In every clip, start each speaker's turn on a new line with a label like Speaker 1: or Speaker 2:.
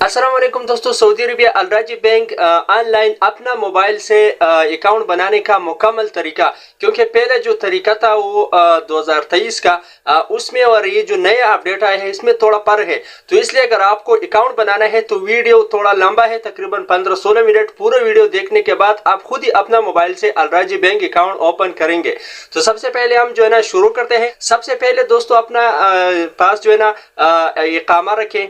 Speaker 1: अस्सलाम वालेकुम दोस्तों। सऊदी अरबिया अलराजी बैंक ऑनलाइन अपना मोबाइल से अकाउंट बनाने का मुकम्मल तरीका, क्योंकि पहले जो तरीका था वो 2023 का उसमें और ये जो नया अपडेट आया है इसमें थोड़ा फर्क है। तो इसलिए अगर आपको अकाउंट बनाना है तो वीडियो थोड़ा लंबा है, तकरीबन 15-16 मिनट। पूरा वीडियो देखने के बाद आप खुद ही अपना मोबाइल से अलराजी बैंक अकाउंट ओपन करेंगे। तो सबसे पहले हम जो है ना शुरू करते हैं। सबसे पहले दोस्तों अपना पास जो है ना इकामा रखें,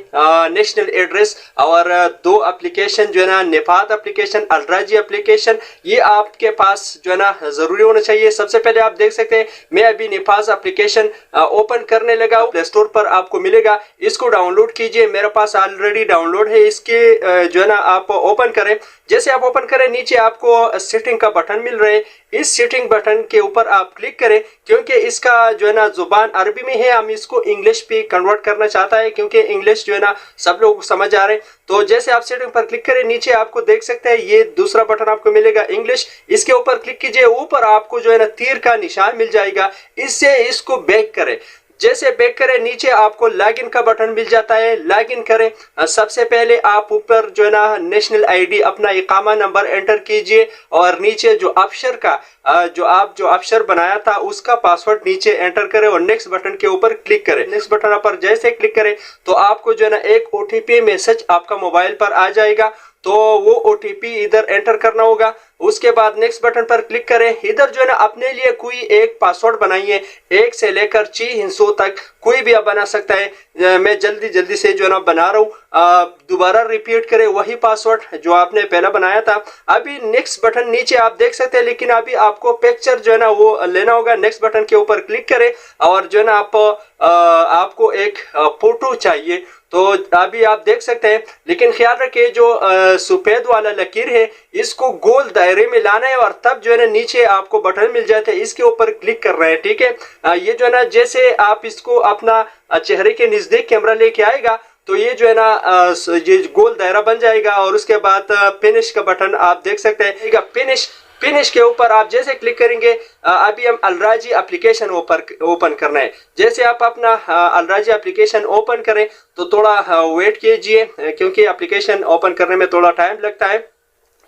Speaker 1: नेशनल एड्रेस और दो एप्लीकेशन जो है ना, नेफात एप्लीकेशन, अलराजी एप्लीकेशन, ये आपके पास जो है ना जरूरी होना चाहिए। सबसे पहले आप देख सकते हैं मैं अभी नेफाज एप्लीकेशन ओपन करने लगा हूँ। प्ले स्टोर पर आपको मिलेगा, इसको डाउनलोड कीजिए। मेरे पास ऑलरेडी डाउनलोड है। इसके जो है ना आप ओपन करें। जैसे आप ओपन करें नीचे आपको सेटिंग का बटन मिल रहा है। इस सेटिंग बटन के ऊपर आप क्लिक करें, क्योंकि इसका जो है ना जुबान अरबी में है, हम इसको इंग्लिश पे कन्वर्ट करना चाहता है, क्योंकि इंग्लिश जो है ना सब लोग समझ आ रहे हैं। तो जैसे आप सेटिंग पर क्लिक करें, नीचे आपको देख सकते हैं ये दूसरा बटन आपको मिलेगा इंग्लिश, इसके ऊपर क्लिक कीजिए। ऊपर आपको जो है ना तीर का निशान मिल जाएगा, इससे इसको बैक करें। जैसे बैक करें नीचे आपको लॉगिन का बटन मिल जाता है, लॉगिन करें। सबसे पहले आप ऊपर जो है ना नेशनल आईडी अपना इकामा नंबर एंटर कीजिए और नीचे जो अक्षर का जो अक्षर बनाया था उसका पासवर्ड नीचे एंटर करें और नेक्स्ट बटन के ऊपर क्लिक करें। नेक्स्ट बटन पर जैसे क्लिक करें तो आपको जो है ना एक ओटीपी मैसेज आपका मोबाइल पर आ जाएगा, तो वो ओटीपी इधर एंटर करना होगा। उसके बाद नेक्स्ट बटन पर क्लिक करें। इधर जो है ना अपने लिए कोई एक पासवर्ड बनाइए, 1 से लेकर 6 हिस्सों तक कोई भी आप बना सकता है। मैं जल्दी से जो है ना बना रहा हूँ। दोबारा रिपीट करें वही पासवर्ड जो आपने पहला बनाया था। अभी नेक्स्ट बटन नीचे आप देख सकते हैं, लेकिन अभी आपको पिक्चर जो है ना वो लेना होगा। नेक्स्ट बटन के ऊपर क्लिक करें और जो है ना आपको एक फोटो चाहिए, तो अभी आप देख सकते हैं। लेकिन ख्याल रखिए जो सफेद वाला लकीर है इसको गोल दायरे में लाना है और तब जो है ना नीचे आपको बटन मिल जाता है, इसके ऊपर क्लिक कर रहे हैं। ठीक है, ये जो है ना जैसे आप इसको अपना चेहरे के नजदीक कैमरा लेके आएगा तो ये जो है ना ये गोल दायरा बन जाएगा। और उसके बाद फिनिश का बटन आप देख सकते हैं। फिनिश के ऊपर आप जैसे क्लिक करेंगे, अभी हम अलराजी एप्लीकेशन ओपन करना है। जैसे आप अपना अलराजी एप्लीकेशन ओपन करें तो थोड़ा वेट कीजिए, क्योंकि एप्लीकेशन ओपन करने में थोड़ा टाइम लगता है।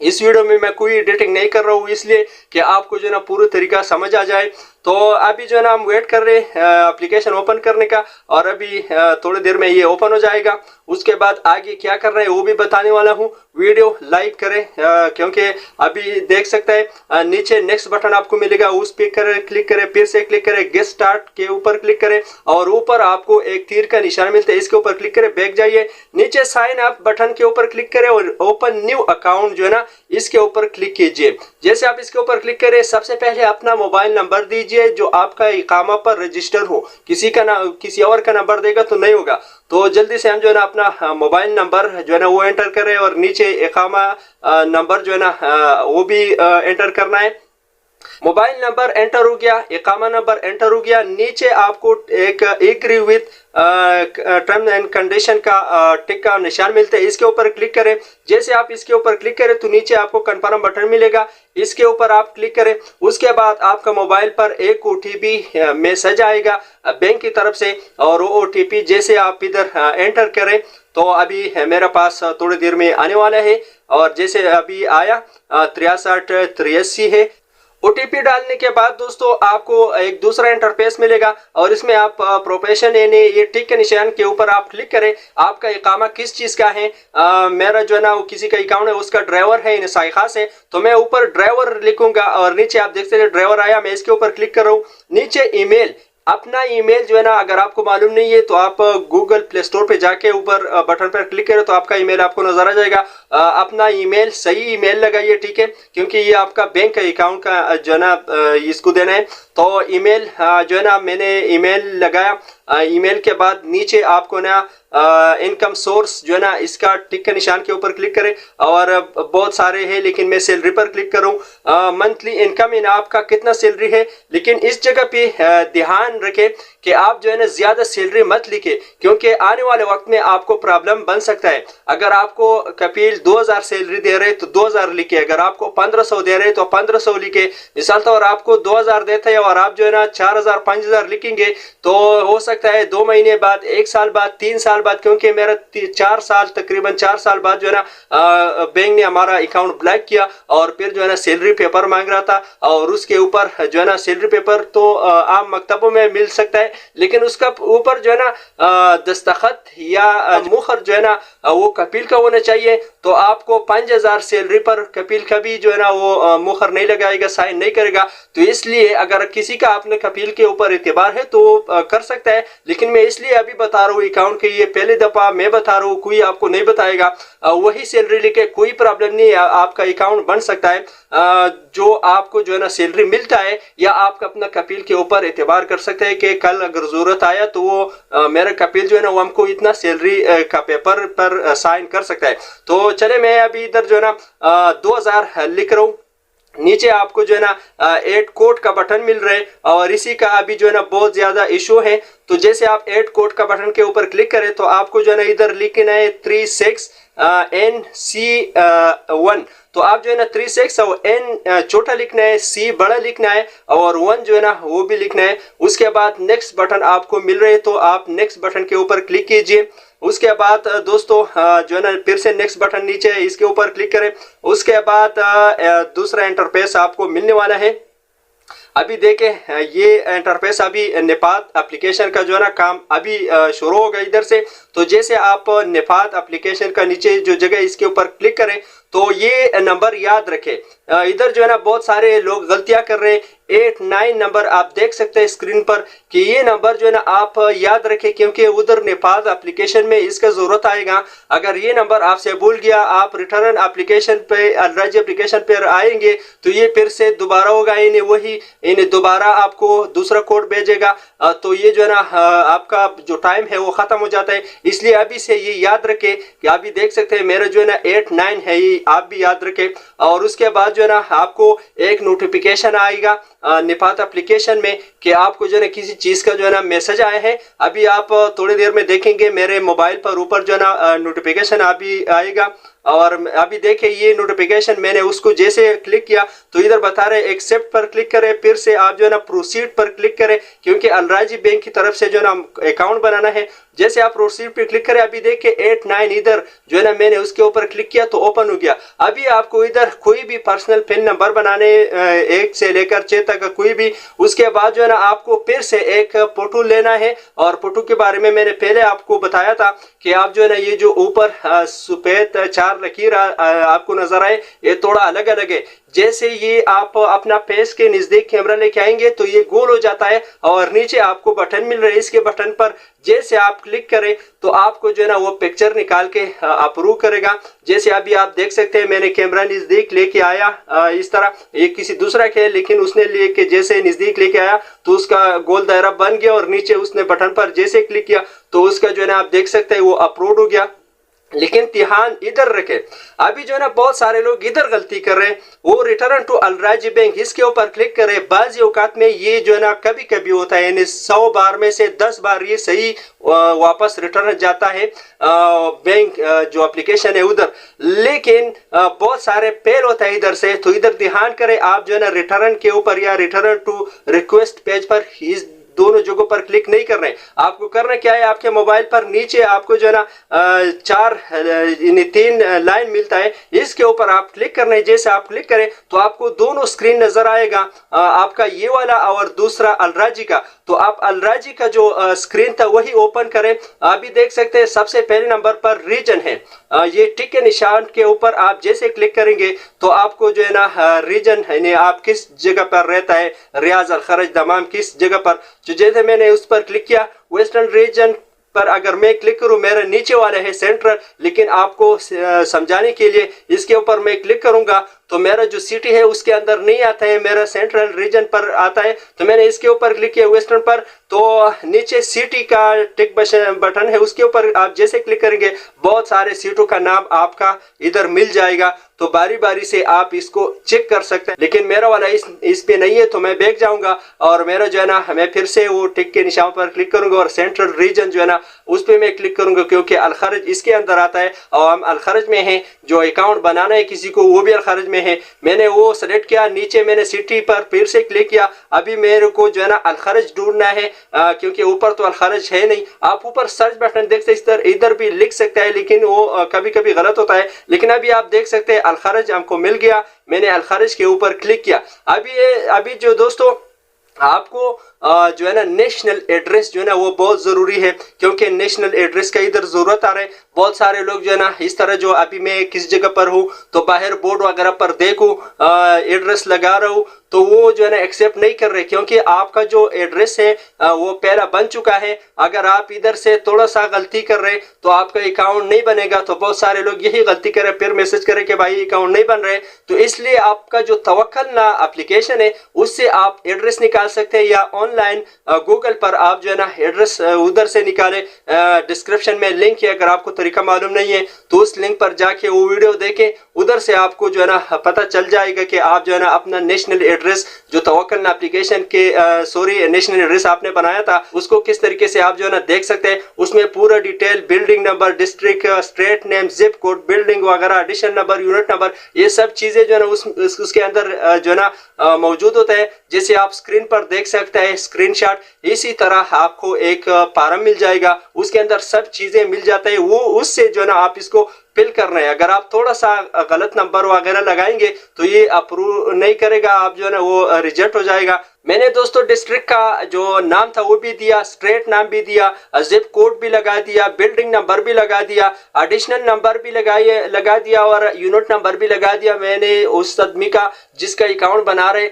Speaker 1: इस वीडियो में मैं कोई एडिटिंग नहीं कर रहा हूँ, इसलिए कि आपको जो है ना पूरी तरीका समझ आ जाए। तो अभी जो है ना हम वेट कर रहे हैं एप्लीकेशन ओपन करने का, और अभी थोड़ी देर में ये ओपन हो जाएगा। उसके बाद आगे क्या कर रहे हैं वो भी बताने वाला हूँ। वीडियो लाइक करें, क्योंकि अभी देख सकते हैं नीचे नेक्स्ट बटन आपको मिलेगा, उस पर क्लिक करें, फिर से क्लिक करें, गेट स्टार्ट के ऊपर क्लिक करें और ऊपर आपको एक तीर का निशान मिलता है, इसके ऊपर क्लिक करें, बैक जाइए। नीचे साइन अप बटन के ऊपर क्लिक करें और ओपन न्यू अकाउंट जो है ना इसके ऊपर क्लिक कीजिए। जैसे आप इसके ऊपर क्लिक करें, सबसे पहले अपना मोबाइल नंबर दीजिए जो आपका इकामा पर रजिस्टर हो। किसी और का नंबर देगा तो नहीं होगा। तो जल्दी से हम जो है ना अपना मोबाइल नंबर जो है ना वो एंटर करें और नीचे इकामा नंबर जो है ना वो भी एंटर करना है। मोबाइल नंबर एंटर हो गया, इकामा नंबर एंटर हो गया। नीचे आपको एक agree with term and condition का टिक का निशान मिलता है, इसके ऊपर क्लिक करें। जैसे आप इसके ऊपर क्लिक करें तो नीचे आपको कंफर्म बटन मिलेगा, इसके ऊपर आप क्लिक करें। उसके बाद आपका मोबाइल पर एक ओटीपी मैसेज आएगा बैंक की तरफ से, और वो ओटीपी जैसे आप इधर एंटर करें तो अभी मेरे पास थोड़ी देर में आने वाला है। और जैसे अभी आया 6383 है। ओटीपी डालने के बाद दोस्तों आपको एक दूसरा इंटरफेस मिलेगा और इसमें आप प्रोफेशन यानी ये टिक के निशान के ऊपर आप क्लिक करें। आपका इकामा किस चीज़ का है? मेरा जो है ना वो किसी का अकाउंट है, उसका ड्राइवर है इन साइखा से, तो मैं ऊपर ड्राइवर लिखूंगा और नीचे आप देख सकते हैं ड्राइवर आया। मैं इसके ऊपर क्लिक कर रहा हूँ। नीचे ईमेल, अपना ईमेल जो है ना अगर आपको मालूम नहीं है तो आप गूगल प्ले स्टोर पे जाके ऊपर बटन पर क्लिक करें तो आपका ईमेल आपको नजर आ जाएगा। अपना ईमेल सही ईमेल लगाइए, ठीक है, क्योंकि ये आपका बैंक का अकाउंट का जो है ना इसको देना है। तो ईमेल जो है ना मैंने ईमेल लगाया। ईमेल के बाद नीचे आपको ना इनकम सोर्स जो है ना इसका टिक के निशान के ऊपर क्लिक करें, और बहुत सारे हैं लेकिन मैं सैलरी पर क्लिक करूं। मंथली इनकम इन आपका कितना सैलरी है, लेकिन इस जगह पे ध्यान रखें कि आप जो है ना ज्यादा सैलरी मत लिखे, क्योंकि आने वाले वक्त में आपको प्रॉब्लम बन सकता है। अगर आपको कपिल 2000 सैलरी दे रहे तो 2000 लिखे, अगर आपको 1500 दे रहे तो 1500 लिखे। मिसाल तौर आपको 2000 देते हैं और आप जो है ना 4000 5000 लिखेंगे तो हो सकता है 2 महीने बाद, 1 साल बाद, 3 साल बाद, क्योंकि मेरा 4 साल तकरीबन 4 साल बाद जो है ना बैंक ने हमारा अकाउंट ब्लैक किया और फिर जो है ना सैलरी पेपर मांग रहा था। और उसके ऊपर जो है ना सैलरी पेपर तो आम मकतबों में मिल सकता है, लेकिन उसका ऊपर जो है ना दस्तखत या मुहर जो है ना वो कपिल का होना चाहिए। तो आपको 5000 सैलरी पर कपिल कभी जो है ना वो मुहर नहीं लगाएगा, साइन नहीं करेगा। तो इसलिए अगर किसी का अपने कपिल के ऊपर एतबार है तो कर सकता है, लेकिन मैं इसलिए अभी बता रहा हूँ अकाउंट के ये पहले दफा मैं बता रहा हूँ, कोई आपको नहीं बताएगा। वही सैलरी लेके कोई प्रॉब्लम नहीं है, आपका अकाउंट बन सकता है। जो आपको जो है ना सैलरी मिलता है या आप अपना कपिल के ऊपर एतबार कर सकते हैं कि कल अगर जरूरत आया तो वो मेरा कपिल जो है ना वो हमको इतना सैलरी का पेपर पर साइन कर सकता है। तो चले मैं अभी इधर जो है ना 2000 लिख रहा हूँ। नीचे आपको जो है ना ऐड कोड का बटन मिल रहा है और इसी का अभी जो है ना बहुत ज्यादा इशू है। तो जैसे आप ऐड कोड का बटन के ऊपर क्लिक करें तो आपको जो है ना इधर लिखना है 36 NC1। तो आप जो है ना 36 और N छोटा लिखना है, C बड़ा लिखना है और 1 जो है ना वो भी लिखना है। उसके बाद नेक्स्ट बटन आपको मिल रहे हैं तो आप नेक्स्ट बटन के ऊपर क्लिक कीजिए। उसके बाद दोस्तों जो है ना फिर से नेक्स्ट बटन नीचे है इसके ऊपर क्लिक करें। उसके बाद दूसरा इंटरफेस आपको मिलने वाला है। अभी देखें ये इंटरफेस अभी नेपात एप्लीकेशन का जो है ना काम अभी शुरू होगा इधर से। तो जैसे आप नेपात एप्लीकेशन का नीचे जो जगह इसके ऊपर क्लिक करें तो ये नंबर याद रखें। इधर जो है ना बहुत सारे लोग गलतियां कर रहे हैं। 89 नंबर आप देख सकते हैं स्क्रीन पर कि ये नंबर जो है ना आप याद रखें, क्योंकि उधर नेपाल एप्लीकेशन में इसका जरूरत आएगा। अगर ये नंबर आपसे भूल गया, आप रिटर्न एप्लीकेशन पे अलराजी एप्लीकेशन पर आएंगे तो ये फिर से दोबारा होगा, इन्हें दोबारा आपको दूसरा कोड भेजेगा। तो ये जो है ना आपका जो टाइम है वो खत्म हो जाता है। इसलिए अभी से ये याद रखें कि अभी देख सकते हैं मेरा जो है ना 89 है, ये आप भी याद रखें। और उसके बाद जो है ना आपको एक नोटिफिकेशन आएगा निपात एप्लीकेशन में कि आपको जो है ना किसी चीज का जो है ना मैसेज आया है। अभी आप थोड़ी देर में देखेंगे मेरे मोबाइल पर ऊपर जो है ना नोटिफिकेशन अभी आएगा। और अभी देखें ये नोटिफिकेशन मैंने उसको जैसे क्लिक किया तो इधर बता रहे एक्सेप्ट पर क्लिक करें, फिर से आप जो है ना प्रोसीड पर क्लिक करें, क्योंकि अलराजी बैंक की तरफ से जो है ना अकाउंट बनाना है। जैसे आप प्रोसीड पर क्लिक करें, अभी देखिए 89 इधर जो है ना मैंने उसके ऊपर क्लिक किया तो ओपन हो गया। अभी आपको इधर कोई भी पर्सनल पिन नंबर बनाने 1 से लेकर 6 तक कोई भी, उसके बाद जो है ना आपको फिर से एक फोटो लेना है। और फोटो के बारे में मैंने पहले आपको बताया था कि आप जो है ना ये जो ऊपर सफेद 4 लकीर आपको नजर आए ये थोड़ा अलग अलग है। जैसे ये आप अपना फेस के नजदीक कैमरा लेके आएंगे तो ये गोल हो जाता है और नीचे आपको बटन मिल रहा है। इसके बटन पर जैसे आप क्लिक करें तो आपको जो है ना वो पिक्चर निकाल के अप्रूव करेगा। जैसे अभी आप देख सकते हैं मैंने कैमरा नजदीक लेके आया, इस तरह ये किसी दूसरा के लेकिन उसने लेके जैसे नजदीक लेके आया तो उसका गोल दायरा बन गया और नीचे उसने बटन पर जैसे क्लिक किया तो उसका जो है ना आप देख सकते हैं वो अपलोड हो गया। लेकिन ध्यान इधर रखें, अभी जो है ना बहुत सारे लोग इधर गलती कर रहे हैं, वो रिटर्न टू अलराजी बैंक इसके ऊपर क्लिक करें। बाज़ औकात में ये जो है ना कभी कभी होता है, यानी 100 बार में से 10 बार ये सही वापस रिटर्न जाता है बैंक जो एप्लीकेशन है उधर, लेकिन बहुत सारे फेल होता है इधर से। तो इधर ध्यान करें, आप जो है ना रिटर्न के ऊपर या रिटर्न टू रिक्वेस्ट पेज पर इस दोनों जगहों पर क्लिक नहीं कर रहे हैं। आपको करना क्या है, आपके मोबाइल पर नीचे आपको जो है ना 3 लाइन मिलता है, इसके ऊपर आप क्लिक करना है। जैसे आप क्लिक करें तो आपको दोनों स्क्रीन नजर आएगा, आपका ये वाला और दूसरा अलराजी का। तो आप अलराजी का जो स्क्रीन था वही ओपन करें। अभी देख सकते हैं सबसे पहले नंबर पर रीजन है, ये टिक के निशान के ऊपर आप जैसे क्लिक करेंगे तो आपको जो है ना रीजन है, आप किस जगह पर रहता है, रियाज अल खरज दमाम किस जगह पर। जो जैसे मैंने उस पर क्लिक किया वेस्टर्न रीजन पर अगर मैं क्लिक करूं, मेरा नीचे वाला है सेंट्रल, लेकिन आपको समझाने के लिए इसके ऊपर मैं क्लिक करूंगा तो मेरा जो सिटी है उसके अंदर नहीं आता है, मेरा सेंट्रल रीजन पर आता है। तो मैंने इसके ऊपर क्लिक किया वेस्टर्न पर, तो नीचे सिटी का टिक बटन है उसके ऊपर आप जैसे क्लिक करेंगे बहुत सारे सीटों का नाम आपका इधर मिल जाएगा। तो बारी बारी से आप इसको चेक कर सकते हैं, लेकिन मेरा वाला इस पे नहीं है तो मैं बैक जाऊंगा और मेरा जो है ना मैं फिर से वो टिक के निशान पर क्लिक करूंगा और सेंट्रल रीजन जो है ना उस पे मैं क्लिक करूंगा, क्योंकि अलखरज इसके अंदर आता है और हम अलखरज में हैं। जो अकाउंट बनाना है किसी को वो भी अलखरज में हैं, मैंने वो सेलेक्ट किया, नीचे मैंने सिटी पर फिर से क्लिक किया। अभी मेरे को जो है ना अलखरज ढूंढना है, क्योंकि ऊपर तो अलखरज है नहीं। आप ऊपर सर्च बटन देख सकते हैं, इधर भी लिख सकते हैं, लेकिन वो कभी कभी गलत होता है। लेकिन अभी आप देख सकते हैं अलखरज हमको मिल गया, मैंने अलखरज के ऊपर क्लिक किया। अभी जो दोस्तों आपको जो है ना नेशनल एड्रेस जो है ना वो बहुत ज़रूरी है, क्योंकि नेशनल एड्रेस का इधर ज़रूरत आ रहा है। बहुत सारे लोग जो है ना इस तरह, जो अभी मैं किस जगह पर हूँ तो बाहर बोर्ड वगैरह पर देखूँ एड्रेस लगा रहा हूँ, तो वो जो है ना एक्सेप्ट नहीं कर रहे, क्योंकि आपका जो एड्रेस है वो पहला बन चुका है। अगर आप इधर से थोड़ा सा गलती कर रहे तो आपका अकाउंट नहीं बनेगा। तो बहुत सारे लोग यही गलती करें, फिर मैसेज करें कि भाई अकाउंट नहीं बन रहे। तो इसलिए आपका जो तवक्कल ना एप्लीकेशन है उससे आप एड्रेस निकाल सकते हैं, या ऑनलाइन गूगल पर आप जो है ना एड्रेस उधर से निकाले। डिस्क्रिप्शन में लिंक है, अगर आपको तरीका मालूम नहीं है तो उस लिंक पर जाके वो वीडियो देखें, उधर से आपको जो है ना पता चल जाएगा कि आप जो है ना अपना नेशनल एड्रेस जो तवक्कल एप्लीकेशन के नेशनल एड्रेस आपने बनाया था उसको किस तरीके से आप जो है ना देख सकते हैं। उसमें पूरा detail, building number, district, state name, zip code, building वगैरह, एडिशन नंबर, यूनिट नंबर, ये सब चीजें जो है ना उसके अंदर जो है ना मौजूद होता है। जैसे आप स्क्रीन पर देख सकते हैं स्क्रीनशॉट, इसी तरह आपको एक फार्म मिल जाएगा, उसके अंदर सब चीजें मिल जाता है। वो उससे जो है ना आप इसको फिल करना है। अगर आप थोड़ा सा गलत नंबर वगैरह लगाएंगे तो ये अप्रूव नहीं करेगा, आप जो है ना वो रिजेक्ट हो जाएगा। मैंने दोस्तों डिस्ट्रिक्ट का जो नाम था वो भी दिया, स्टेट नाम भी दिया, जिप कोड भी लगा दिया, बिल्डिंग नंबर भी लगा दिया, एडिशनल नंबर भी लगा दिया और यूनिट नंबर भी लगा दिया। मैंने उस आदमी का जिसका अकाउंट बना रहे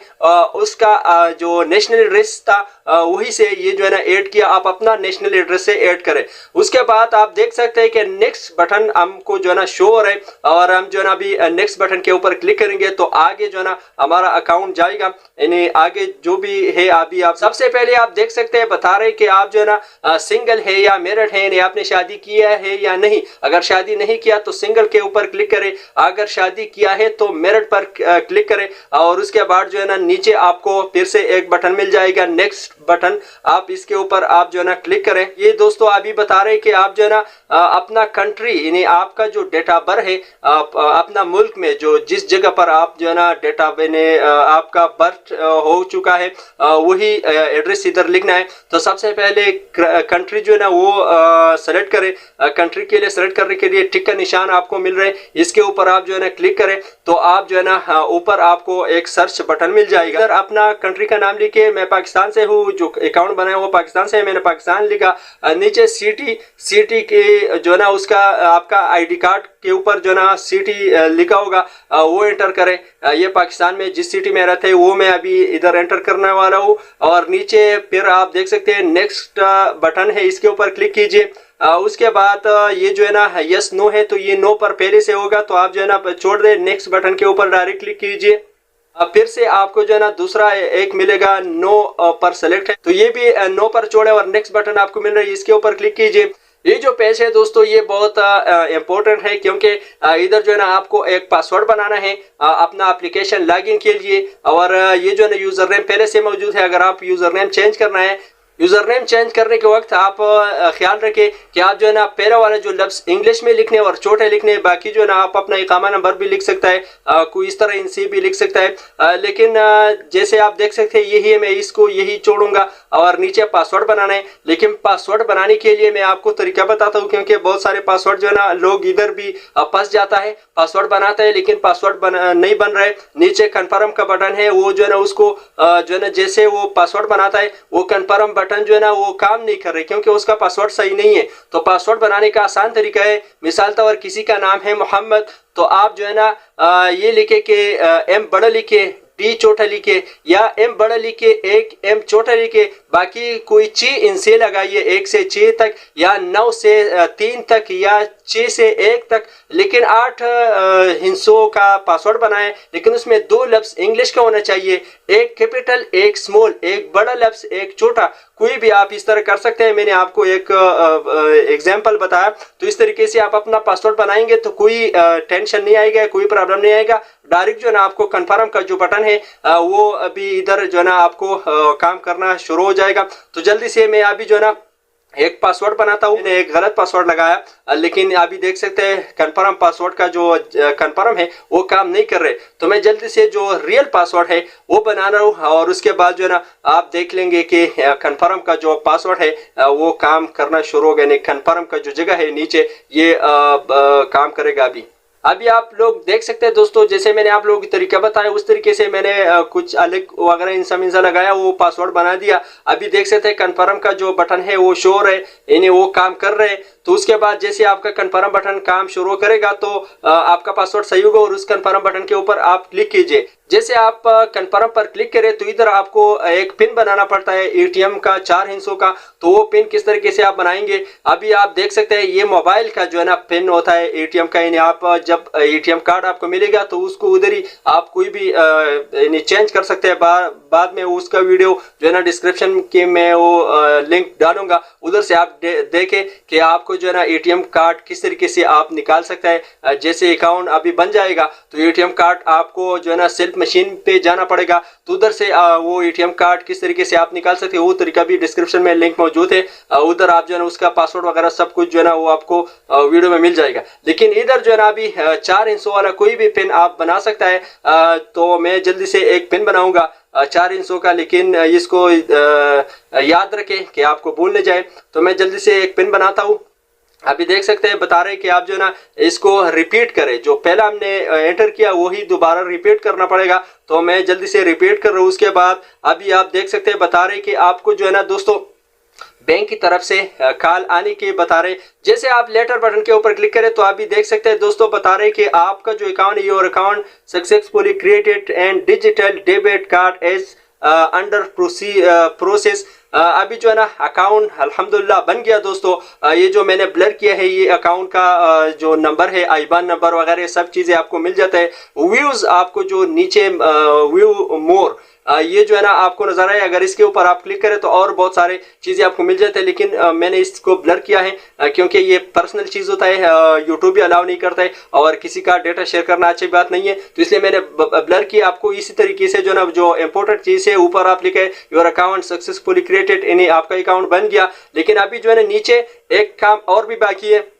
Speaker 1: उसका जो नेशनल एड्रेस था वही से ये जो है ना ऐड किया। आप अपना नेशनल एड्रेस से ऐड करें। उसके बाद आप देख सकते हैं कि नेक्स्ट बटन हमको जो है ना शो हो रहा है, और हम जो है ना अभी नेक्स्ट बटन के ऊपर क्लिक करेंगे तो आगे जो है ना हमारा अकाउंट जाएगा, यानी आगे जो भी है। अभी आप सबसे पहले आप देख सकते हैं बता रहे कि आप जो है ना सिंगल है या मैरिड है, यानी आपने शादी किया है या नहीं। अगर शादी नहीं किया तो सिंगल के ऊपर क्लिक करें, अगर शादी किया है तो मैरिड पर क्लिक करें, और उसके बाद जो है ना नीचे आपको फिर से एक बटन मिल जाएगा नेक्स्ट बटन, आप इसके ऊपर आप जो है ना क्लिक करें। ये दोस्तों अभी बता रहे कि आप जो है ना अपना कंट्री, यानी आपका जो डेट ऑफ बर्थ है अपना मुल्क में जो जिस जगह पर आप जो है ना डेट ऑफ आपका बर्थ हो चुका है वही एड्रेस इधर लिखना है। तो सबसे पहले कंट्री जो है ना वो सेलेक्ट करें। कंट्री के लिए सेलेक्ट करने के लिए टिक का निशान आपको मिल रहे हैं, इसके ऊपर आप जो है ना क्लिक करें तो आप जो है ना ऊपर आपको एक सर्च बटन मिल जाएगा। इधर अपना कंट्री का नाम लिखे, मैं पाकिस्तान से हूँ, जो अकाउंट बनाया वो पाकिस्तान से है, मैंने पाकिस्तान लिखा। नीचे सिटी के जो है ना उसका आपका आईडी कार्ड के ऊपर जो ना सिटी लिखा होगा वो एंटर करें। ये पाकिस्तान में जिस सिटी में रहते हैं वो मैं अभी इधर एंटर करने वाला हूँ। और नीचे फिर आप देख सकते हैं नेक्स्ट बटन है, इसके ऊपर क्लिक कीजिए। उसके बाद ये जो है ना यस नो है, तो ये नो पर पहले से होगा तो आप जो है ना छोड़ दे, नेक्स्ट बटन के ऊपर डायरेक्ट क्लिक कीजिए। फिर से आपको जो है ना दूसरा एक मिलेगा नो पर सेलेक्ट है, तो ये भी नो पर छोड़े और नेक्स्ट बटन आपको मिल रहा है, इसके ऊपर क्लिक कीजिए। ये जो पेज है दोस्तों ये बहुत इम्पोर्टेंट है, क्योंकि इधर जो है ना आपको एक पासवर्ड बनाना है अपना एप्लीकेशन लॉगिन के लिए। और ये जो है ना यूजर नेम पहले से मौजूद है, अगर आप यूजर नेम चेंज करना है, यूजर नेम चेंज करने के वक्त आप ख्याल रखें कि आप जो है ना पहले वाले जो लफ्ज इंग्लिश में लिखने और छोटे लिखने, बाकी जो है ना आप अपना इकामा नंबर भी लिख सकता है, कोई इस तरह इनसी भी लिख सकता है। लेकिन जैसे आप देख सकते हैं यही है, मैं इसको यही छोड़ूंगा। और नीचे पासवर्ड बनाना है, लेकिन पासवर्ड बनाने के लिए मैं आपको तरीका बताता हूँ, क्योंकि बहुत सारे पासवर्ड जो है ना लोग इधर भी फंस जाता है, पासवर्ड बनाता है लेकिन पासवर्ड नहीं बन रहा है। नीचे कन्फर्म का बटन है, वो जो है ना उसको जो है ना जैसे वो पासवर्ड बनाता है वो कन्फर्म बटन जो है ना वो काम नहीं कर रहे, क्योंकि उसका पासवर्ड सही नहीं है। तो पासवर्ड बनाने का आसान तरीका है, मिसाल तौर किसी का नाम है मोहम्मद, तो आप जो है ना ये लिखे कि एम बड़ा लिखे, डी छोटा लिखे, या एम बड़ा लिखे, एक एम छोटा लिखे, बाकी कोई ची इनसे लगाइए 1 से 6 तक, या 9 से 3 तक, या 6 से 1 तक। लेकिन 8 हिंसों का पासवर्ड बनाएं, लेकिन उसमें 2 लफ्ज इंग्लिश का होना चाहिए, एक कैपिटल एक स्मॉल, एक बड़ा लफ्ज एक छोटा, कोई भी आप इस तरह कर सकते हैं। मैंने आपको एक एग्जाम्पल बताया, तो इस तरीके से आप अपना पासवर्ड बनाएंगे तो कोई टेंशन नहीं आएगा, कोई प्रॉब्लम नहीं आएगा। डायरेक्ट जो है ना आपको कन्फर्म का जो बटन है वो अभी इधर जो है ना आपको काम करना शुरू हो जाएगा। तो जल्दी से मैं अभी जो है ना एक पासवर्ड बनाता हूँ, मैंने एक गलत पासवर्ड लगाया, लेकिन अभी देख सकते हैं कन्फर्म पासवर्ड का जो कन्फर्म है वो काम नहीं कर रहे। तो मैं जल्दी से जो रियल पासवर्ड है वो बना रहा हूँ और उसके बाद जो है ना आप देख लेंगे कि कन्फर्म का जो पासवर्ड है वो काम करना शुरू हो गया। कन्फर्म का जो जगह है नीचे ये काम करेगा। अभी आप लोग देख सकते हैं दोस्तों, जैसे मैंने आप लोगों की तरीका बताया उस तरीके से मैंने कुछ अलग वगैरह इंसा लगाया, वो पासवर्ड बना दिया। अभी देख सकते हैं कन्फर्म का जो बटन है वो शो है, यानी वो काम कर रहे हैं। तो उसके बाद जैसे आपका कन्फर्म बटन काम शुरू करेगा तो आपका पासवर्ड सही होगा और उस कन्फर्म बटन के ऊपर आप क्लिक कीजिए। जैसे आप कन्फर्म पर क्लिक करें तो इधर आपको एक पिन बनाना पड़ता है एटीएम का 4 हिस्सों का। तो वो पिन किस तरीके से आप बनाएंगे अभी आप देख सकते हैं। ये मोबाइल का जो है ना पिन होता है एटीएम का, यानी आप जब एटीएम कार्ड आपको मिलेगा तो उसको उधर ही आप कोई भी यानी चेंज कर सकते हैं। बाद में उसका वीडियो जो है ना डिस्क्रिप्शन के में वो लिंक डालूंगा, उधर से आप देखें कि आपको जो है ना एटीएम कार्ड किस तरीके से आप निकाल सकते हैं। जैसे अकाउंट अभी बन जाएगा तो एटीएम कार्ड आपको जो है ना सेल्फ मशीन पे जाना पड़ेगा, तो उधर से वो एटीएम कार्ड किस तरीके से आप निकाल सकते हैं वो तरीका भी डिस्क्रिप्शन में लिंक मौजूद है। उधर आप जो है ना उसका पासवर्ड वगैरह सब कुछ जो है ना वो आपको वीडियो में मिल जाएगा। लेकिन इधर जो है ना अभी 4 हिस्सों वाला कोई भी पिन आप बना सकता है। तो मैं जल्दी से एक पिन बनाऊंगा 4 हिस्सों का, लेकिन इसको याद रखें कि आपको भूल न जाए। तो मैं जल्दी से एक पिन बनाता हूँ। अभी देख सकते हैं बता रहे कि आप जो है ना इसको रिपीट करें, जो पहला हमने एंटर किया वही दोबारा रिपीट करना पड़ेगा। तो मैं जल्दी से रिपीट कर रहा हूँ। उसके बाद अभी आप देख सकते हैं बता रहे कि आपको जो है ना दोस्तों बैंक की तरफ से कॉल आने की बता रहे। जैसे आप लेटर बटन के ऊपर क्लिक करें तो आप भी देख सकते हैं दोस्तों बता रहे कि आपका जो अकाउंट है your account successfully created and digital debit card as under process. अभी जो है ना अकाउंट अल्हम्दुलिल्लाह बन गया दोस्तों। ये जो मैंने ब्लर किया है ये अकाउंट का जो नंबर है आईबान नंबर वगैरह सब चीज़ें आपको मिल जाता है। व्यूज़ आपको जो नीचे व्यू मोर ये जो है ना आपको नजर आए, अगर इसके ऊपर आप क्लिक करें तो और बहुत सारे चीजें आपको मिल जाते हैं। लेकिन मैंने इसको ब्लर किया है क्योंकि ये पर्सनल चीज होता है, यूट्यूब भी अलाउ नहीं करता है और किसी का डेटा शेयर करना अच्छी बात नहीं है, तो इसलिए मैंने ब्लर किया। आपको इसी तरीके से जो ना जो इंपॉर्टेंट चीज है ऊपर आप लिखे योर अकाउंट सक्सेसफुली क्रिएटेड, यानी आपका अकाउंट बन गया। लेकिन अभी जो है ना नीचे एक काम और भी बाकी है।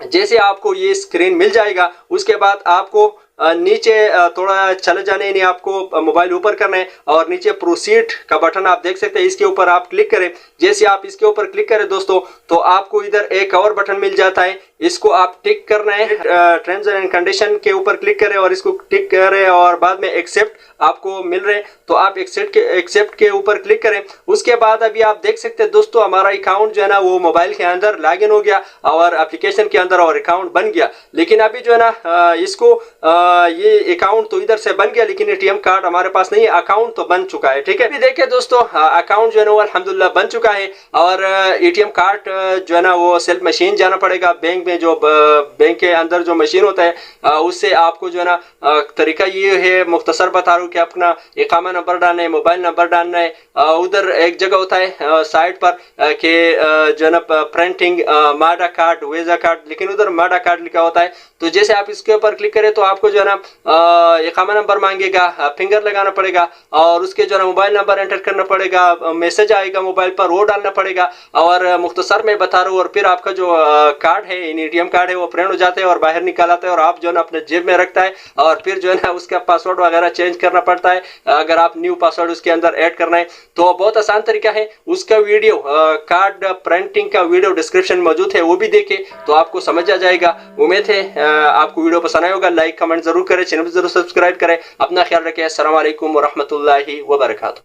Speaker 1: जैसे आपको ये स्क्रीन मिल जाएगा उसके बाद आपको नीचे थोड़ा चले जाने, यानी आपको मोबाइल ऊपर करना है और नीचे प्रोसीड का बटन आप देख सकते हैं, इसके ऊपर आप क्लिक करें। जैसे आप इसके ऊपर क्लिक करें दोस्तों तो आपको इधर एक और बटन मिल जाता है, इसको आप टिक करना है। टर्म्स एंड कंडीशन के ऊपर क्लिक करें और इसको टिक करें और बाद में एक्सेप्ट आपको मिल रहे तो आप एक्सेप्ट के ऊपर क्लिक करें। उसके बाद अभी आप देख सकते हैं दोस्तों हमारा अकाउंट जो है ना वो मोबाइल के अंदर लॉगिन हो गया और एप्लीकेशन के अंदर और अकाउंट बन गया। लेकिन अभी जो है ना इसको ये अकाउंट तो इधर से बन गया लेकिन एटीएम कार्ड हमारे पास नहीं है, अकाउंट तो बन चुका है। ठीक है, अभी देखिए दोस्तों अकाउंट जो है ना वो अल्हम्दुलिल्लाह बन चुका है और एटीएम कार्ड जो है ना वो सेल्फ मशीन जाना पड़ेगा। बैंक में जो बैंक के अंदर जो मशीन होता है उससे आपको जो है ना तरीका ये है, मुख्तसर बता रहा हूँ कि अपना इकामा नंबर डालना है, मोबाइल नंबर डालना है। उधर एक जगह होता है साइड पर कि जो है ना प्रिंटिंग माडा कार्ड वीजा कार्ड, लेकिन उधर माडा कार्ड लिखा होता है। तो जैसे आप इसके ऊपर क्लिक करें तो आपको जो है ना इकामा नंबर मांगेगा, फिंगर लगाना पड़ेगा और उसके जो है ना मोबाइल नंबर एंटर करना पड़ेगा, मैसेज आएगा मोबाइल पर वो डालना पड़ेगा। और मुख्तसर में बता रहा हूँ और फिर आपका जो कार्ड है एटीएम कार्ड है वो प्रिंट हो जाता है और बाहर निकाल आता है और आप जो है ना अपने जेब में रखता है और फिर जो है ना उसका पासवर्ड वगैरह चेंज करना पड़ता है। अगर आप न्यू पासवर्ड उसके अंदर ऐड करना है तो बहुत आसान तरीका है। उसका वीडियो कार्ड प्रिंटिंग का वीडियो डिस्क्रिप्शन मौजूद है, वो भी देखें तो आपको समझ आ जाएगा। उम्मीद है आपको वीडियो पसंद आया होगा। लाइक कमेंट जरूर करें, चैनल जरूर सब्सक्राइब करें। अपना ख्याल रखें। अस्सलाम वालेकुम व रहमतुल्लाहि व बरकातुहू।